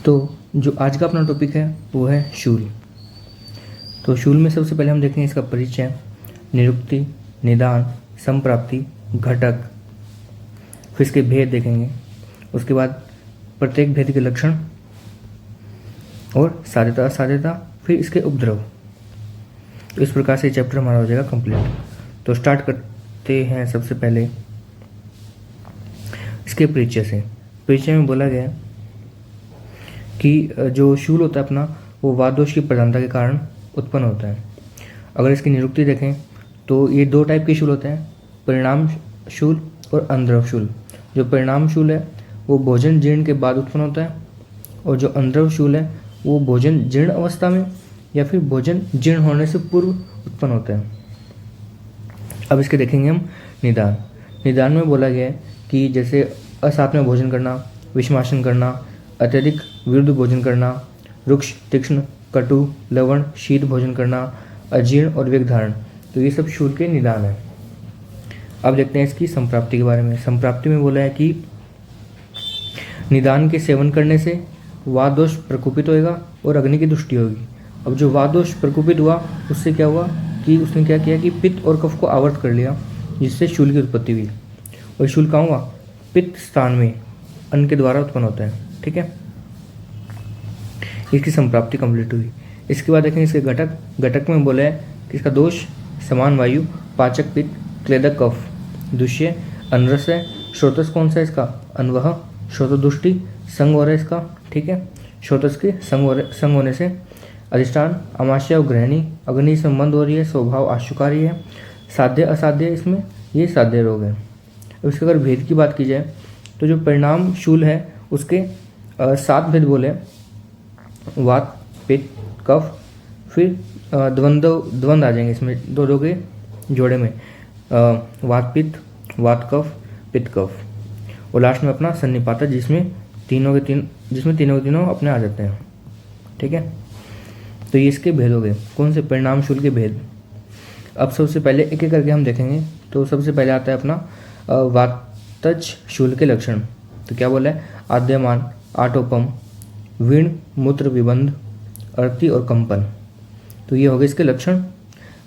तो जो आज का अपना टॉपिक है वो है शूल। तो शूल में सबसे पहले हम देखेंगे इसका परिचय, निरुक्ति, निदान, संप्राप्ति, घटक, फिर इसके भेद देखेंगे, उसके बाद प्रत्येक भेद के लक्षण और साध्यता असाध्यता, फिर इसके उपद्रव। तो इस प्रकार से चैप्टर हमारा हो जाएगा कंप्लीट। तो स्टार्ट करते हैं सबसे पहले इसके परिचय से। परिचय में बोला गया कि जो शूल होता है अपना वो वाद दोष की प्रधानता के कारण उत्पन्न होता है। अगर इसकी निरुक्ति देखें तो ये दो टाइप के शूल होते हैं, परिणाम शूल और अंद्रव शूल। जो परिणाम शूल है वो भोजन जीर्ण के बाद उत्पन्न होता है, और जो अंद्रव शूल है वो भोजन जीर्ण अवस्था में या फिर भोजन जीर्ण होने से पूर्व उत्पन्न होता है। अब इसके देखेंगे हम निदान। निदान में बोला गया है कि जैसे असात में भोजन करना, विषमाशन करना, अत्यधिक विरुद्ध भोजन करना, रुक्ष, तीक्ष्ण, कटु, लवण, शीत भोजन करना, अजीर्ण और वेग धारण, तो ये सब शूल के निदान है। अब देखते हैं इसकी संप्राप्ति के बारे में। संप्राप्ति में बोला है कि निदान के सेवन करने से वात दोष प्रकोपित होएगा और अग्नि की तुष्टि होगी। अब जो वात दोष प्रकोपित हुआ उससे क्या हुआ कि उसने क्या किया कि पित्त और कफ को आवर्त कर लिया, जिससे शूल की उत्पत्ति हुई। और शूल कहाँ हुआ? पित्त स्थान में अन्न के द्वारा उत्पन्न होता है। ठीक है, इसकी संप्राप्ति कंप्लीट हुई। इसके बाद देखेंगे इसके घटक। घटक में बोला है कि इसका दोष समान वायु, पाचक पित्त, क्लेदक कफ, दुष्य अनरस है। श्रोतस कौन सा है इसका? अनवह, श्रोतदुष्टि, संग हो रहा है इसका। ठीक है, श्रोतस के संग होने से अधिष्ठान अमाशय और ग्रहणी, अग्नि संबंध हो रही है, स्वभाव आशुकारी है, साध्य असाध्य इसमें ये साध्य रोग है। इसके अगर भेद की बात की जाए तो जो परिणाम शूल है उसके 7 भेद बोले, वात, पित्त, कफ, फिर द्वंद्व आ जाएंगे इसमें दो के जोड़े में, वात पित्त, वात कफ, पित्त कफ, और लास्ट में अपना सन्निपात जिसमें तीनों के तीनों अपने आ जाते हैं। ठीक है, तो ये इसके भेद हो गए। कौन से? परिणाम शूल के भेद। अब सबसे पहले एक एक करके हम देखेंगे। तो सबसे पहले आता है अपना वातज शूल के लक्षण। तो क्या बोला है? आद्यमान, आटोपम, वीण, मूत्र विबंध, अर्ति और कंपन। तो ये हो गए इसके लक्षण।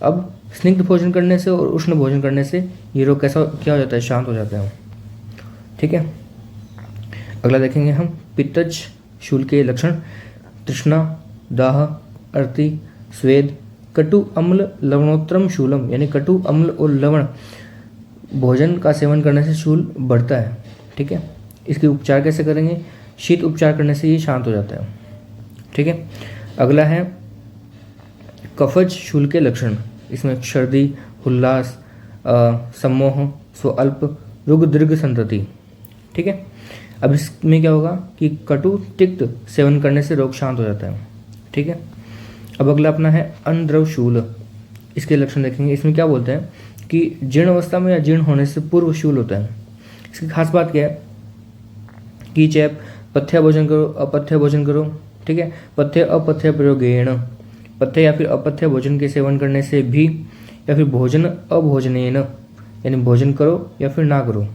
अब स्निग्ध भोजन करने से और उष्ण भोजन करने से ये रोग क्या हो जाता है? शांत हो जाता है। ठीक है, अगला देखेंगे हम पित्तज शूल के लक्षण। तृष्णा, दाह, अर्ति, स्वेद, कटु अम्ल लवणोत्तरम शूलम, यानी कटु अम्ल और लवण भोजन का सेवन करने से शूल बढ़ता है। ठीक है, इसके उपचार कैसे करेंगे? शीत उपचार करने से ये शांत हो जाता है। ठीक है, अगला है कफज शूल के लक्षण। इसमें सर्दी, उल्लास, सम्मोह, स्वअल्प, रुग दीर्घ संतति। ठीक है, अब इसमें क्या होगा कि कटु तिक्त सेवन करने से रोग शांत हो जाता है। ठीक है, अब अगला अपना है अनद्रव शूल। इसके लक्षण देखेंगे। इसमें क्या बोलते हैं कि जीर्ण अवस्था में या जीर्ण होने से पूर्व शूल होता है। इसकी खास बात क्या है कि चाहे पथ्य भोजन करो, अपथ्य भोजन करो। ठीक है, पथ्य अपथ्य प्रयोगेण, पथ्य या फिर अपथ्य भोजन के सेवन करने से भी, या फिर भोजन अभोजनेन, यानी भोजन करो या फिर ना करो,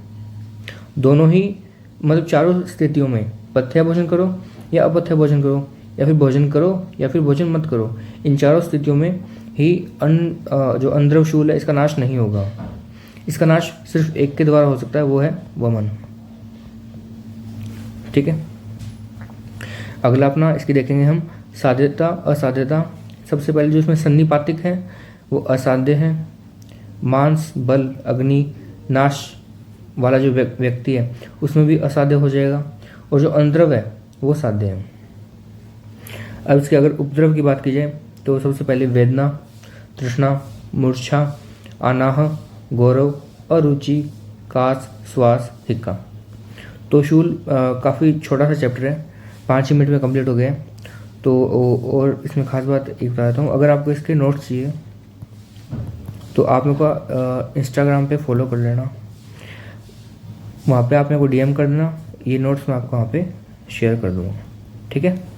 दोनों ही मतलब चारों स्थितियों में पथ्य भोजन करो या अपथ्य भोजन करो, या फिर भोजन करो या फिर भोजन मत करो, इन चारों स्थितियों में ही जो अंद्रव शूल है इसका नाश नहीं होगा। इसका नाश सिर्फ एक के द्वारा हो सकता है, वो है वमन। ठीक है, अगला अपना इसकी देखेंगे हम साध्यता असाध्यता। सबसे पहले जो इसमें सन्निपातिक है वो असाध्य है। मांस, बल, अग्नि, नाश वाला जो व्यक्ति है उसमें भी असाध्य हो जाएगा, और जो अंद्रव है वो साध्य है। अब इसके अगर उपद्रव की बात की जाए तो सबसे पहले वेदना, तृष्णा, मूर्छा, अनाह, गौरव, अरुचि, कास, श्वास, हिक्का। तो शूल काफ़ी छोटा सा चैप्टर है, 5 ही मिनट में कंप्लीट हो गया। तो और इसमें खास बात एक बताता हूँ, अगर आपको इसके नोट्स चाहिए तो आप मेरे को इंस्टाग्राम पे फॉलो कर लेना, वहाँ पे आप मेरे को DM कर देना, ये नोट्स मैं आपको वहाँ पे शेयर कर दूँगा। ठीक है।